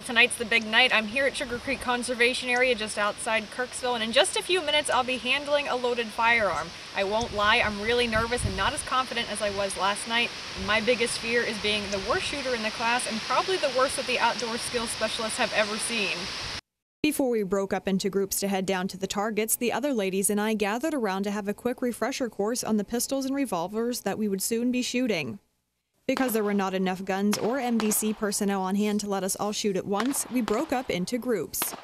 Tonight's the big night. I'm here at Sugar Creek Conservation Area just outside Kirksville, and in just a few minutes I'll be handling a loaded firearm. I won't lie, I'm really nervous and not as confident as I was last night. And my biggest fear is being the worst shooter in the class and probably the worst that the outdoor skills specialists have ever seen. Before we broke up into groups to head down to the targets, the other ladies and I gathered around to have a quick refresher course on the pistols and revolvers that we would soon be shooting. Because there were not enough guns or MDC personnel on hand to let us all shoot at once, we broke up into groups.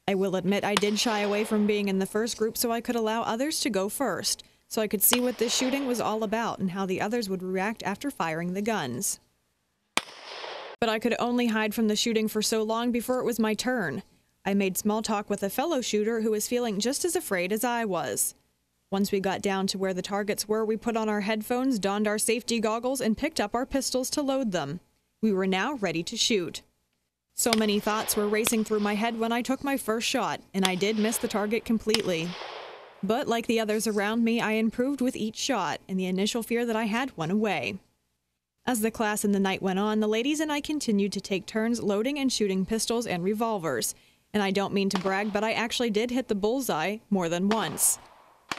I will admit I did shy away from being in the first group so I could allow others to go first, so I could see what this shooting was all about and how the others would react after firing the guns. But I could only hide from the shooting for so long before it was my turn. I made small talk with a fellow shooter who was feeling just as afraid as I was. Once we got down to where the targets were, we put on our headphones, donned our safety goggles, and picked up our pistols to load them. We were now ready to shoot. So many thoughts were racing through my head when I took my first shot, and I did miss the target completely. But like the others around me, I improved with each shot, and the initial fear that I had went away. As the class and the night went on, the ladies and I continued to take turns loading and shooting pistols and revolvers. And I don't mean to brag, but I actually did hit the bullseye more than once.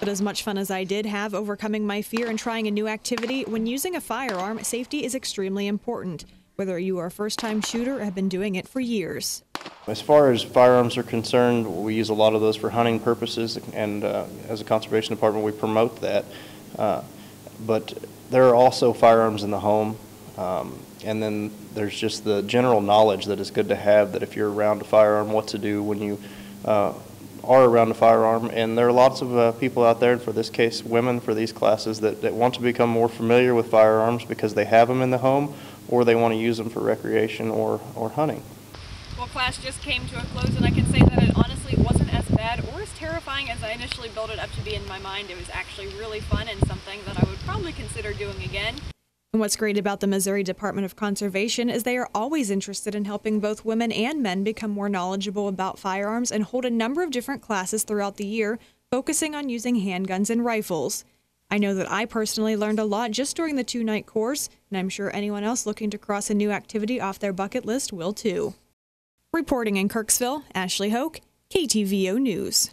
But as much fun as I did have overcoming my fear and trying a new activity, when using a firearm, safety is extremely important, whether you are a first-time shooter or have been doing it for years. As far as firearms are concerned, we use a lot of those for hunting purposes, and as a conservation department we promote that. But there are also firearms in the home, and then there's just the general knowledge that is good to have, that if you're around a firearm, what to do when you are around a firearm. And there are lots of people out there, for this case women, for these classes, that want to become more familiar with firearms because they have them in the home or they want to use them for recreation or hunting. Well, class just came to a close, and I can say that it honestly wasn't as bad or as terrifying as I initially built it up to be in my mind. It was actually really fun and something that I would probably consider doing again. And what's great about the Missouri Department of Conservation is they are always interested in helping both women and men become more knowledgeable about firearms and hold a number of different classes throughout the year, focusing on using handguns and rifles. I know that I personally learned a lot just during the 2-night course, and I'm sure anyone else looking to cross a new activity off their bucket list will too. Reporting in Kirksville, Ashley Hoke, KTVO News.